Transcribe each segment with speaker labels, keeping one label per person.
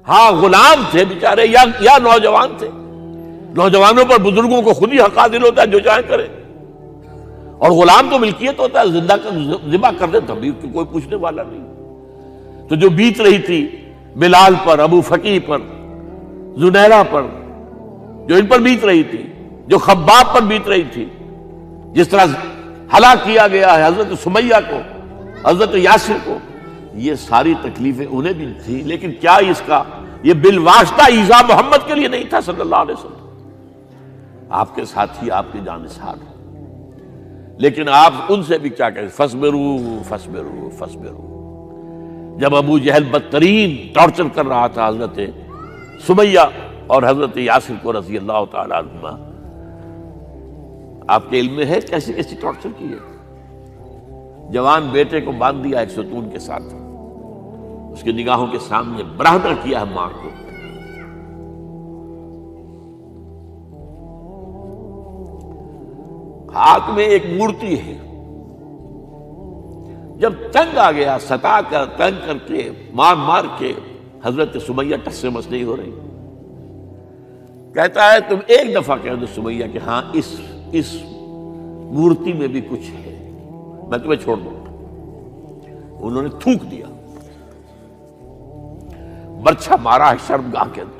Speaker 1: ہاں غلام تھے بیچارے یا نوجوان تھے. نوجوانوں پر بزرگوں کو خود ہی حق حاصل ہوتا ہے، جو چاہے کرے. اور غلام تو ملکیت ہوتا ہے، زندہ ذبح کر دے تبھی کوئی پوچھنے والا نہیں. تو جو بیت رہی تھی بلال پر، ابو فقیہ پر، زنیرہ پر، جو ان پر بیت رہی تھی، جو خباب پر بیت رہی تھی، جس طرح ہلاک کیا گیا ہے حضرت سمیہ کو، حضرت یاسر کو، یہ ساری تکلیفیں انہیں بھی تھی. لیکن کیا اس کا یہ بالواسطہ ایذا محمد کے لیے نہیں تھا صلی اللہ علیہ وسلم؟ آپ کے ساتھی، آپ کے جانثار. لیکن آپ ان سے بھی کیا کہیں، فصبروا فصبروا فصبروا. جب ابو جہل بدترین ٹارچر کر رہا تھا حضرت سمیہ اور حضرت یاسر کو رضی اللہ تعالی عنہما، آپ کے علم میں ہے کیسی کیسی ٹارچر کی ہے. جوان بیٹے کو باندھ دیا ایک ستون کے ساتھ، اس کی نگاہوں کے سامنے برہنہ کیا ہے ماں کو. ہاتھ میں ایک مورتی ہے. جب تنگ آ گیا، ستا کر تنگ کر کے مار مار کے حضرت سمیہ ٹس سے مس نہیں ہو رہی. کہتا ہے تم ایک دفعہ کہہ دو سمیہ کہ ہاں اس مورتی میں بھی کچھ ہے، میں تمہیں چھوڑ دوں گا. انہوں نے تھوک دیا، برچھا مارا ہے شرمگاہ کے اندر.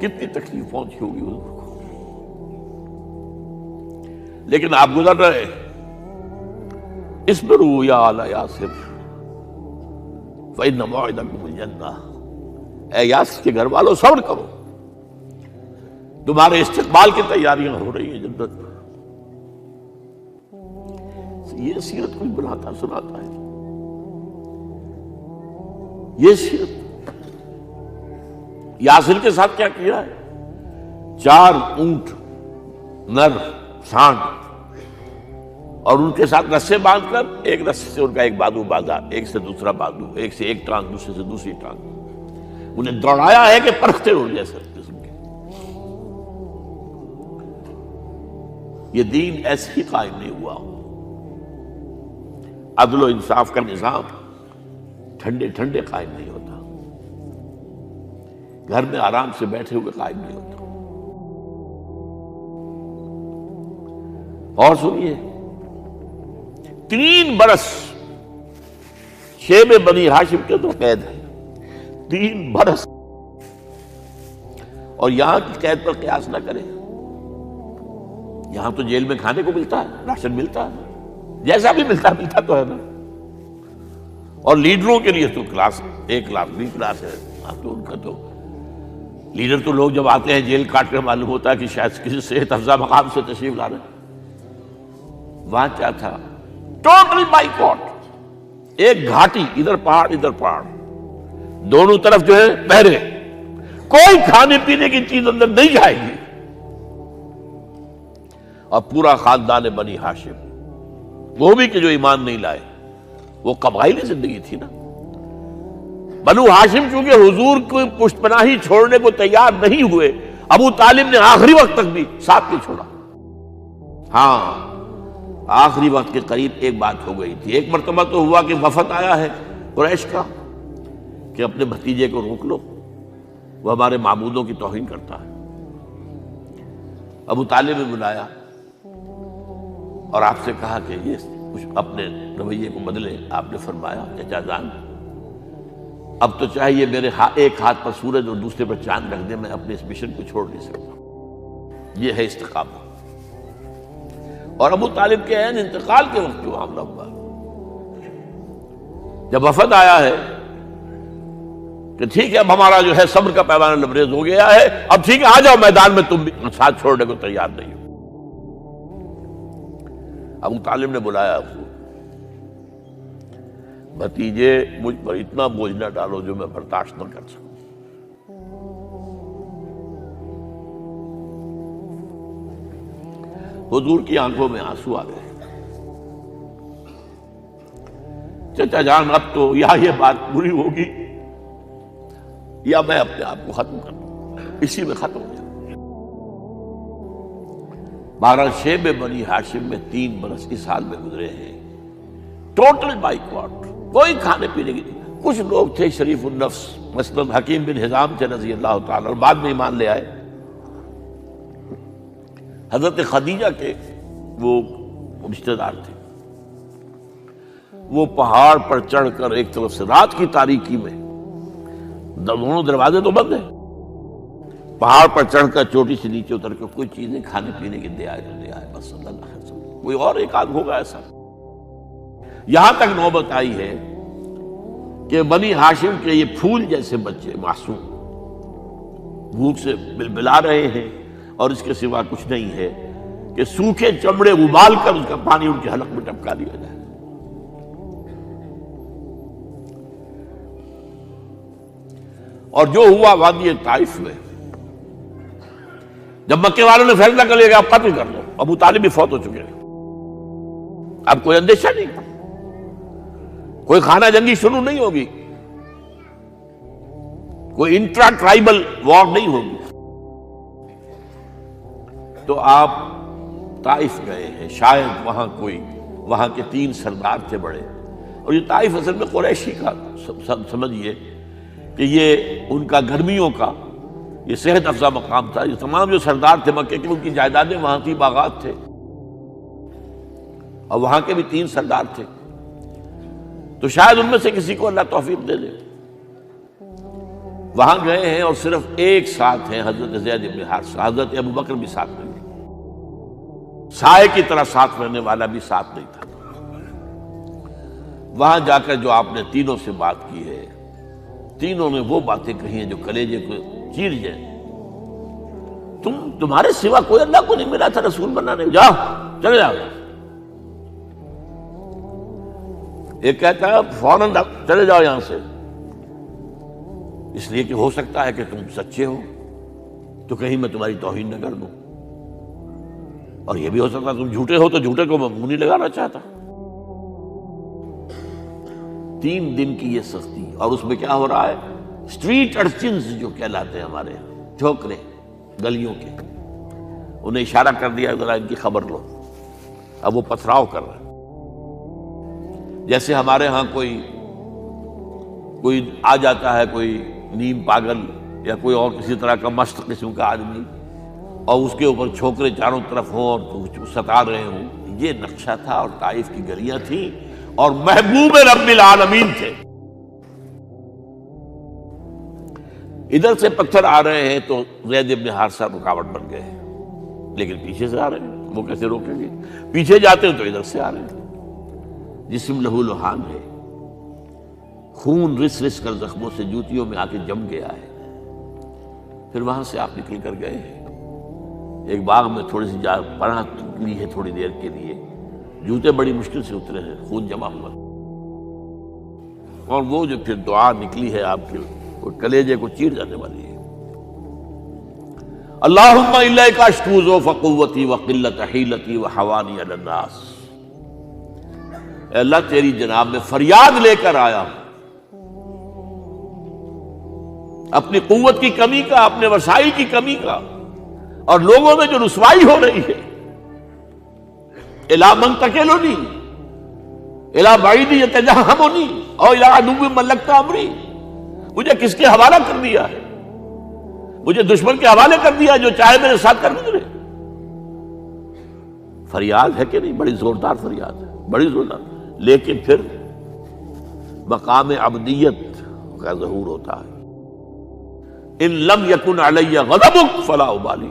Speaker 1: کتنی تکلیف پہنچی ہوگی حضور کو. لیکن آپ گزر رہے، اصبروا یا آل یاسر فإن موعدکم الجنہ. اے یاسر کے گھر والوں صبر کرو، تمہارے استقبال کی تیاریاں ہو رہی ہیں جنت. یہ سیرت کوئی بناتا سناتا ہے، یہ سیرت. یاسر کے ساتھ کیا کیا ہے؟ 4 اونٹ نر سانڈ، اور ان کے ساتھ رسے باندھ کر ایک رسے سے ان کا ایک بازو باندھا، ایک سے دوسرا بازو، ایک سے ایک ٹانگ، دوسرے سے دوسری ٹانگ. انہیں دوڑایا ہے کہ پرکھتے ہو جیسے قسم کے. یہ دین ایسے ہی قائم نہیں ہوا. عدل و انصاف کا نظام ٹھنڈے ٹھنڈے قائم نہیں ہوتا، گھر میں آرام سے بیٹھے ہوئے قائم نہیں ہوتا. اور سنیے، 3 برس شیب بنی ہاشم کے تو قید ہے، 3 برس. اور یہاں کی قید پر قیاس نہ کریں. یہاں تو جیل میں کھانے کو ملتا ہے، راشن ملتا ہے، جیسا بھی ملتا تو ہے نا. اور لیڈروں کے لیے تو class A class B class ہے. اب تو ان کا تو لیڈر تو لوگ جب آتے ہیں جیل کاٹ کر معلوم ہوتا ہے کہ شاید کسی صحت افزا مقام سے تشریف لا رہے ہیں. وہاں کیا تھا؟ Total boycott. ایک گھاٹی، ادھر پہاڑ ادھر پہاڑ، دونوں طرف جو ہے پہرے. کوئی کھانے پینے کی چیز اندر نہیں جائے گی. اور پورا خاندان بنی ہاشم، وہ بھی کہ جو ایمان نہیں لائے، وہ قبائلی زندگی تھی نا. بنو ہاشم چونکہ حضور کو پشت پناہی چھوڑنے کو تیار نہیں ہوئے، ابو طالب نے آخری وقت تک بھی ساتھ نہیں چھوڑا. ہاں آخری وقت کے قریب ایک بات ہو گئی تھی. ایک مرتبہ تو ہوا کہ وفد آیا ہے قریش کا کہ اپنے بھتیجے کو روک لو، وہ ہمارے معبودوں کی توہین کرتا ہے. ابو طالب نے بلایا اور آپ سے کہا کہ یہ کچھ اپنے رویے کو بدلے. آپ نے فرمایا چچا جان، اب تو چاہے یہ میرے ایک ہاتھ پر سورج اور دوسرے پر چاند رکھ دے، میں اپنے اس مشن کو چھوڑ نہیں سکتا. یہ ہے استقامت. اور ابو طالب کے عین انتقال کے وقت جو معاملہ ہوا، جب وفد آیا ہے کہ ٹھیک ہے اب ہمارا جو ہے صبر کا پیمانہ لبریز ہو گیا ہے، اب ٹھیک ہے آ جاؤ میدان میں، تم بھی ساتھ چھوڑنے کو تیار نہیں ہو. ابو طالب نے بلایا اس کو، بھتیجے مجھ پر اتنا بوجھ نہ ڈالو جو میں برداشت نہ کر سکوں. حضور کی آنکھوں میں آنسو آ گئے. چچا جان اب تو یا یہ بات بری ہوگی یا میں اپنے آپ کو ختم کر دوں، اسی میں ختم ہو جائے. بہرحال شیب بنی ہاشم میں 3 برس اس حال میں گزرے ہیں ٹوٹل بائیکاٹ، کوئی کھانے پینے کی نہیں۔ کچھ لوگ تھے شریف النفس، مثلا حکیم بن حزام تھے رضی اللہ تعالیٰ، اور بعد میں ایمان لے آئے۔ حضرت خدیجہ کے وہ رشتہ دار تھے، وہ پہاڑ پر چڑھ کر ایک طرف سے رات کی تاریکی میں، دونوں دروازے تو بند ہیں، پہاڑ پر چڑھ کر چوٹی سے نیچے اتر کر کوئی چیزیں کھانے پینے کی دے آئے تو دے آئے، بس صلی اللہ علیہ وسلم۔ کوئی اور ایک آدھ ہوگا ایسا۔ یہاں تک نوبت آئی ہے کہ بنی ہاشم کے یہ پھول جیسے بچے معصوم بھوک سے بلبلا رہے ہیں، اور اس کے سوا کچھ نہیں ہے کہ سوکھے چمڑے ابال کر اس کا پانی ان کے حلق میں ٹپکا دیا جائے۔ اور جو ہوا وادی طائف میں، جب مکے والوں نے فیصلہ کر لیا کہ آپ قتل کر دو، ابو طالب بھی فوت ہو چکے ہیں، اب کوئی اندیشہ نہیں، کوئی خانہ جنگی شروع نہیں ہوگی، کوئی انٹرا ٹرائبل وار نہیں ہوگی، تو آپ طائف گئے ہیں۔ شاید وہاں کے 3 سردار تھے بڑے، اور یہ طائف اصل میں قریشی کا سمجھیے کہ یہ ان کا گرمیوں کا یہ صحت افزا مقام تھا۔ یہ تمام جو سردار تھے مکے کے، ان کی جائیدادیں وہاں تھی، باغات تھے، اور وہاں کے بھی 3 سردار تھے، تو شاید ان میں سے کسی کو اللہ توفیق دے دے۔ وہاں گئے ہیں اور صرف ایک ساتھ ہیں، حضرت زید بن حارثہ، حضرت ابو بکر بھی ساتھ نہیں، سائے کی طرح ساتھ رہنے والا بھی ساتھ نہیں تھا۔ وہاں جا کر جو آپ نے تینوں سے بات کی ہے، تینوں نے وہ باتیں کہی ہیں جو کلیجے کو چیر جائیں۔ تمہارے سوا کوئی اللہ کو نہیں ملا تھا رسول بنانے، جاؤ چلے جاؤ۔ ایک کہتا ہے فوراً چلے جاؤ یہاں سے، اس لیے کہ ہو سکتا ہے کہ تم سچے ہو تو کہیں میں تمہاری توہین نہ کر دوں، اور یہ بھی ہو سکتا ہے تم جھوٹے ہو تو جھوٹے کو میں منہ نہیں لگانا چاہتا۔ 3 دن کی یہ سختی، اور اس میں کیا ہو رہا ہے، اسٹریٹ ارچنز جو کہلاتے ہیں ہمارے یہاں، ٹھوکرے گلیوں کے، انہیں اشارہ کر دیا ذرا ان کی خبر لو، اب وہ پتھراؤ کر رہے ہیں۔ جیسے ہمارے ہاں کوئی آ جاتا ہے، کوئی نیم پاگل یا کوئی اور کسی طرح کا مست قسم کا آدمی، اور اس کے اوپر چھوکرے چاروں طرف ہوں اور ستا رہے ہوں، یہ نقشہ تھا، اور طائف کی گلیاں تھیں، اور محبوب رب العالمین تھے۔ ادھر سے پتھر آ رہے ہیں تو زید بن حارثہ رکاوٹ بن گئے ہیں، لیکن پیچھے سے آ رہے ہیں، وہ کیسے روکیں گے؟ پیچھے جاتے ہیں تو ادھر سے آ رہے ہیں، جسم لہو لہان ہے، خون رس رس کر زخموں سے جوتیوں میں آ کے جم گیا ہے۔ پھر وہاں سے آپ نکل کر گئے ہیں، ایک باغ میں تھوڑی سی پناہ لی ہے تھوڑی دیر کے لیے، جوتے بڑی مشکل سے اترے ہیں، خون جمع ہوا، اور وہ جو پھر دعا نکلی ہے آپ کے، وہ کلیجے کو چیر جانے والی ہے۔ اللہم الیک اشکو ضعف قوتی وقلت حیلتی وحوانی علی الناس، اے اللہ تیری جناب میں فریاد لے کر آیا ہوں، اپنی قوت کی کمی کا، اپنے وسائل کی کمی کا، اور لوگوں میں جو رسوائی ہو رہی ہے، الی من تکلنی الی بعید یتجہمنی او الی عدو ملکت امری، مجھے کس کے حوالہ کر دیا ہے، مجھے دشمن کے حوالے کر دیا جو چاہے میرے ساتھ کر گزرے۔ فریاد ہے کہ نہیں؟ بڑی زوردار فریاد ہے، بڑی زوردار، لیکن پھر مقام عبدیت کا ظہور ہوتا ہے۔ ان لم یکن علی غضبک فلا ابالی،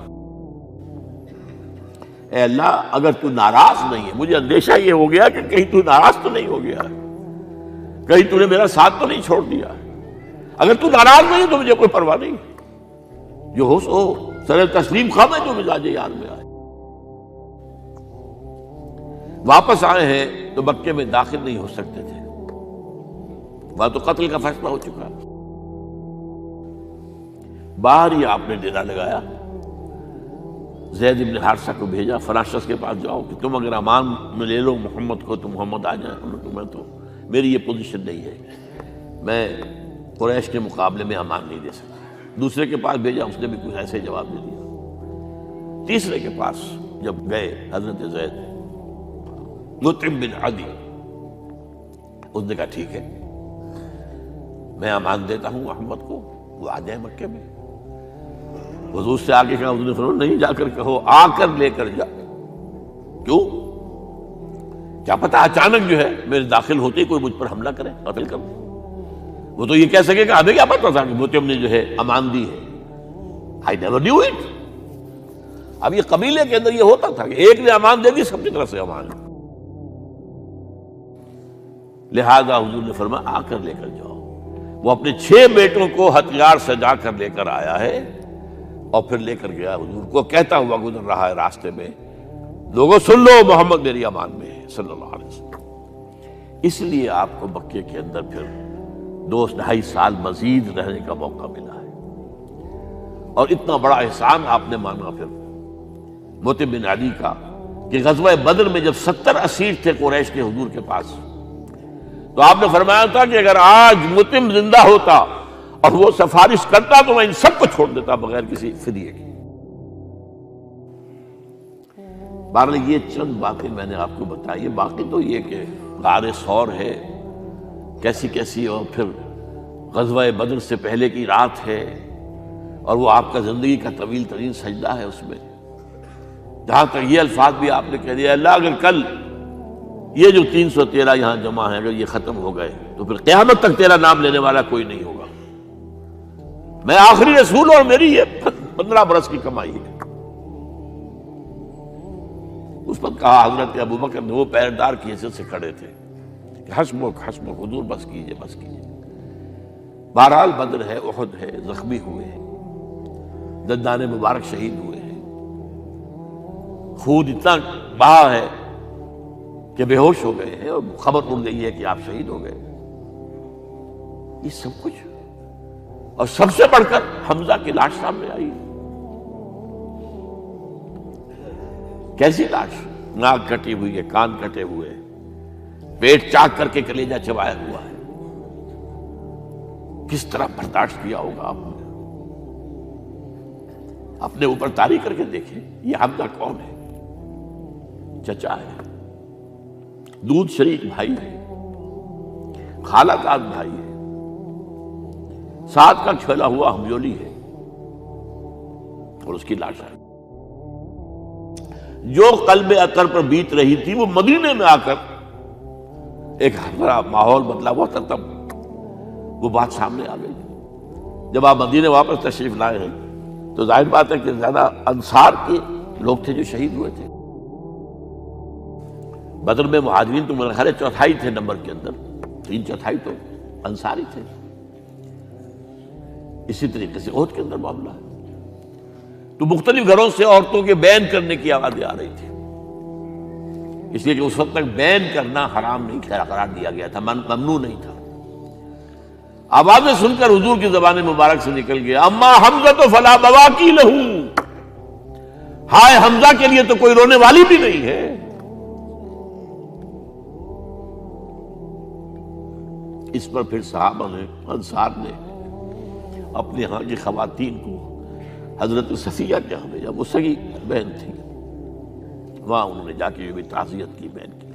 Speaker 1: اے اللہ اگر تو ناراض نہیں ہے، مجھے اندیشہ یہ ہو گیا کہ کہیں تو ناراض تو نہیں ہو گیا ہے، کہیں تو نے میرا ساتھ تو نہیں چھوڑ دیا ہے، اگر تو ناراض نہیں تو مجھے کوئی پرواہ نہیں، جو ہو سو سر تسلیم خم ہے جو مزاج یار میں آئے۔ واپس آئے ہیں تو مکے میں داخل نہیں ہو سکتے تھے، وہاں تو قتل کا فیصلہ ہو چکا، باہر ہی آپ نے ڈیرا لگایا، زید بن حارثہ کو بھیجا، فلاں شخص کے پاس جاؤ کہ تم اگر امان میں لے لو محمد کو تو محمد آ جائیں، تمہیں تو میری یہ پوزیشن نہیں ہے، میں قریش کے مقابلے میں امان نہیں دے سکتا۔ دوسرے کے پاس بھیجا، اس نے بھی کچھ ایسے جواب دے دیا۔ تیسرے کے پاس جب گئے حضرت زید، مطعم بن عدی، اس نے کہا ٹھیک ہے، میں امان دیتا ہوں محمد کو، وہ آ جائے مکے میں۔ حضور سے آگے کہا، حضور نے فرمایا نہیں جا کر کہو، آ کر لے کر جا۔ کیوں؟ کیا پتا اچانک جو ہے میرے داخل ہوتے ہی کوئی مجھ پر حملہ کرے، قتل کر دے۔ وہ تو یہ کہہ سکے کہ ہمیں کیا پتا تھا کہ موتیم نے جو ہے امان دی ہے، I never knew it۔ اب یہ قبیلے کے اندر یہ ہوتا تھا کہ ایک نے امان دے دی، سب کی طرف سے امان۔ لہذا حضور نے فرمایا آ کر لے کر جاؤ۔ وہ اپنے 6 بیٹوں کو ہتھیار سجا کر لے کر آیا ہے اور پھر لے کر گیا حضور کو، کہتا ہوا گزر رہا ہے راستے میں، لوگوں سن لو محمد میری امان میں ہے صلی اللہ علیہ وسلم۔ اس لیے آپ کو مکے کے اندر پھر 2-2.5 سال مزید رہنے کا موقع ملا ہے، اور اتنا بڑا احسان آپ نے مانا پھر موتیم بن عدی کا کہ غزوہ بدر میں جب 70 اسیر تھے قریش کے حضور کے پاس، تو آپ نے فرمایا تھا کہ اگر آج موتیم زندہ ہوتا اور وہ سفارش کرتا تو میں ان سب کو چھوڑ دیتا بغیر کسی فدیے کے۔ بہرحال یہ چند باتیں میں نے آپ کو بتائی، باقی تو یہ کہ غار ثور ہے کیسی کیسی، اور پھر غزوہ بدر سے پہلے کی رات ہے، اور وہ آپ کا زندگی کا طویل ترین سجدہ ہے اس میں، جہاں تک یہ الفاظ بھی آپ نے کہہ دیا، اللہ اگر کل یہ جو 313 یہاں جمع ہیں اگر یہ ختم ہو گئے تو پھر قیامت تک تیرا نام لینے والا کوئی نہیں ہوگا، میں آخری رسول اور میری یہ 15 برس کی کمائی ہے۔ اس پر کہا حضرت ابوبکر نے، وہ پہرےدار کی حیثیت سے کھڑے تھے، کہ حسبک حسبک حضور بس کیجئے بس کیجئے۔ بہرحال بدر ہے، احد ہے، زخمی ہوئے ہیں، دندان مبارک شہید ہوئے ہیں، خون اتنا بہا ہے کہ بے ہوش ہو گئے ہیں، اور خبر اڑ گئی ہے کہ آپ شہید ہو گئے۔ یہ سب کچھ، اور سب سے بڑھ کر حمزہ کی لاش سامنے آئی۔ کیسی لاش؟ ناک کٹی ہوئی ہے، کان کٹے ہوئے ہیں، پیٹ چاک کر کے کلیجہ چبایا ہوا ہے۔ کس طرح برداشت کیا ہوگا آپ نے؟ اپنے اوپر تاری کر کے دیکھیں، یہ حمزہ کون ہے؟ چچا ہے، دودھ شریک بھائی ہے، خالہ داد بھائی ہے، ساتھ کا کھیلا ہوا ہمجولی ہے، اور اس کی لاش ہے۔ جو قلب اطہر پر بیت رہی تھی وہ مدینے میں آ کر ایک بڑا ماحول بدلا ہوا تھا، تب وہ بات سامنے آ گئی۔ جب آپ مدینے واپس تشریف لائے ہیں تو ظاہر بات ہے کہ زیادہ انصار کے لوگ تھے جو شہید ہوئے تھے۔ بدر میں مہاجرین تو میرے خیال ہے 1/4 تھے نمبر کے اندر، 3/4 تو انصاری تھے۔ اسی طریقے سے احد کے اندر معاملہ ہے، تو مختلف گھروں سے عورتوں کے بین کرنے کی آوازیں آ رہی تھی، اس لیے کہ اس وقت تک بین کرنا حرام نہیں قرار دیا گیا تھا، ممنوع نہیں تھا۔ آوازیں سن کر حضور کی زبان مبارک سے نکل گیا، اما حمزہ فلا بواکی لہو، ہائے حمزہ کے لیے تو کوئی رونے والی بھی نہیں ہے۔ اس پر پھر صحابہ نے، انصار نے اپنے ہاں کی خواتین کو حضرت صفیہ کے ہاں بھیجا، وہ سگی بہن تھی، وہاں انہوں نے جا کے یہ بھی تعزیت کی بہن کی۔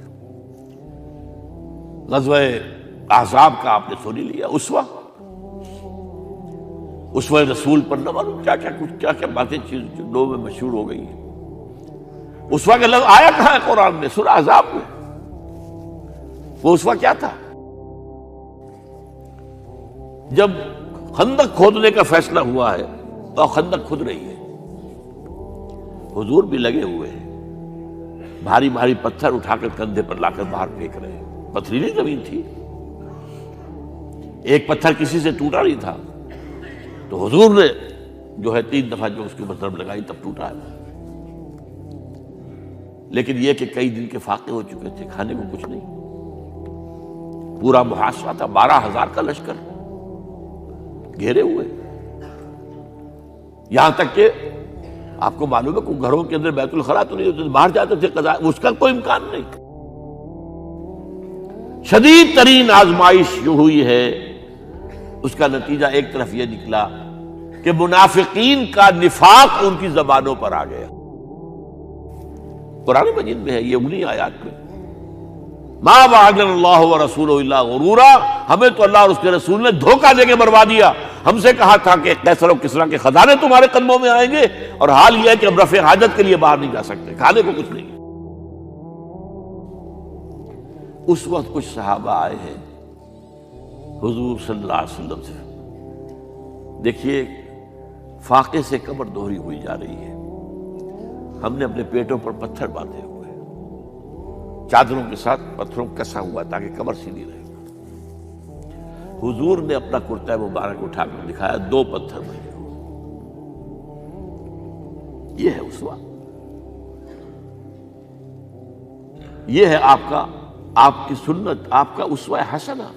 Speaker 1: غزوہ احزاب کا آپ نے سن لیا، اسوہ رسول پر نہ معلوم کیا کیا باتیں چیز لوگوں میں مشہور ہو گئی ہیں۔ اسوہ کا لفظ آیا کہاں ہے قرآن میں؟ سورہ احزاب میں۔ وہ اسوہ کیا تھا؟ جب خندق کھودنے کا فیصلہ ہوا ہے تو خندق کھود رہی ہے، حضور بھی لگے ہوئے ہیں، بھاری بھاری پتھر اٹھا کر کندھے پر لا کر باہر پھینک رہے ہیں، پتھریلی زمین تھی، ایک پتھر کسی سے ٹوٹا نہیں تھا، تو حضور نے جو ہے 3 دفعہ جو اس کے اوپر ضرب لگائی تب ٹوٹا ہے۔ لیکن یہ کہ کئی دن کے فاقے ہو چکے تھے، کھانے کو کچھ نہیں، پورا محاصرہ تھا، 12,000 کا لشکر گھیرے ہوئے، یہاں تک کہ آپ کو معلوم ہے کہ گھروں کے اندر بیت الخلا تو نہیں ہوتے، باہر جاتے تھے قضاء، اس کا کوئی امکان نہیں۔ شدید ترین آزمائش جو ہوئی ہے اس کا نتیجہ ایک طرف یہ نکلا کہ منافقین کا نفاق ان کی زبانوں پر آ گیا۔ قرآن مجید میں ہے یہ انہی آیات میں، ما وعدنا اللہ ورسولہ الا غرورا، ہمیں تو اللہ اور اس کے رسول نے دھوکہ دے کے مروا دیا۔ ہم سے کہا تھا کہ قیصر و کسریٰ کے خزانے تمہارے قدموں میں آئیں گے، اور حال یہ ہے کہ اب رفع حاجت کے لیے باہر نہیں جا سکتے، کھانے کو کچھ نہیں۔ اس وقت کچھ صحابہ آئے ہیں حضور صلی اللہ علیہ وسلم سے، دیکھیے فاقے سے کمر دوہری ہوئی جا رہی ہے، ہم نے اپنے پیٹوں پر پتھر باندھے ہوئے، چادروں کے ساتھ پتھروں کسا ہوا تاکہ کمر سیدھی رہے۔ حضور نے اپنا کرتا مبارک اٹھا کر دکھایا، 2 پتھر بنے ہوئے۔ یہ ہے اسوہ، یہ ہے آپ کی سنت، آپ کا اسوہ حسنہ۔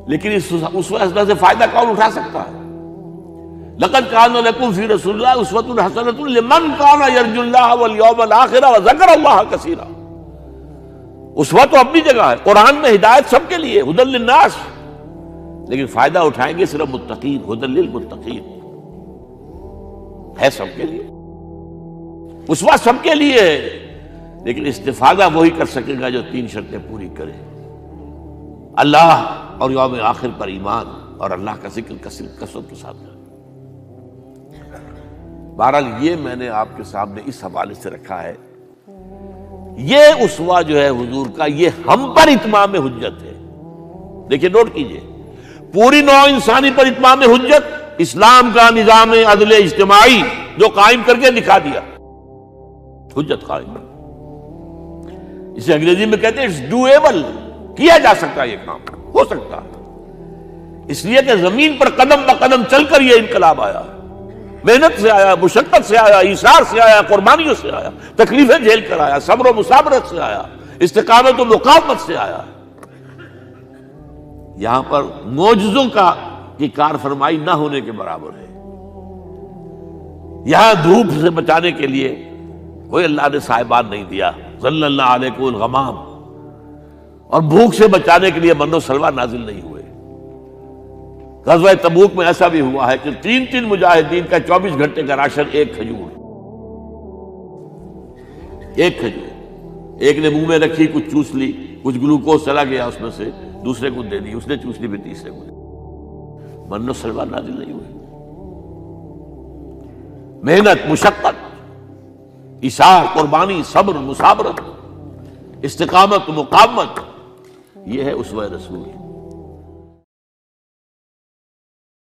Speaker 1: لیکن اس اسوہ حسنہ سے فائدہ کون اٹھا سکتا ہے؟ لقد کان لکم فی رسول اللہ اسوۃ حسنۃ لمن کان یرجو اللہ والیوم الآخر وذکر اللہ کثیرا۔ اسوہ تو اپنی جگہ ہے، قرآن میں ہدایت سب کے لیے، ھدی للناس، لیکن فائدہ اٹھائیں گے صرف متقین، ھدی للمتقین ہے سب کے لیے، اسوہ سب کے لیے ہے، لیکن استفادہ وہی کر سکے گا جو 3 شرطیں پوری کرے: اللہ اور یوم آخر پر ایمان، اور اللہ کا ذکر کثرت کے ساتھ کرے۔ بہرحال یہ میں نے آپ کے سامنے اس حوالے سے رکھا ہے، یہ اسوہ جو ہے حضور کا، یہ ہم پر اتمام حجت ہے۔ دیکھیے نوٹ کیجئے، پوری نوع انسانی پر اتمام حجت، اسلام کا نظام عدل اجتماعی جو قائم کر کے دکھا دیا، حجت قائم، اسے انگریزی میں کہتے ہیں اٹس ڈویبل، کیا جا سکتا ہے، یہ کام ہو سکتا ہے، اس لیے کہ زمین پر قدم بقدم چل کر یہ انقلاب آیا، محنت سے آیا، مشقت سے آیا، ایثار سے آیا، قربانیوں سے آیا، تکلیفیں جھیل کر آیا، صبر و مصابرت سے آیا، استقامت و مقاومت سے آیا۔ یہاں پر معجزوں کی کار فرمائی نہ ہونے کے برابر ہے۔ یہاں دھوپ سے بچانے کے لیے کوئی اللہ نے صاحبان نہیں دیا، ظل اللہ علیکم الغمام، اور بھوک سے بچانے کے لیے من و سلوہ نازل نہیں ہوئے۔ غزوہ تبوک میں ایسا بھی ہوا ہے کہ 3 مجاہدین کا 24 گھنٹے کا راشن ایک کھجور، ایک نے منہ میں رکھی، کچھ چوس لی، کچھ گلوکوز چلا گیا اس میں سے، دوسرے کو دے دی، اس نے چوس لی، پھر تیسرے کو دے دی۔ من و سلوہ نازل نہیں ہوئے۔ محنت، مشقت، ایثار، قربانی، صبر، مصابرت، استقامت، مقاومت، یہ ہے اسوہ رسول۔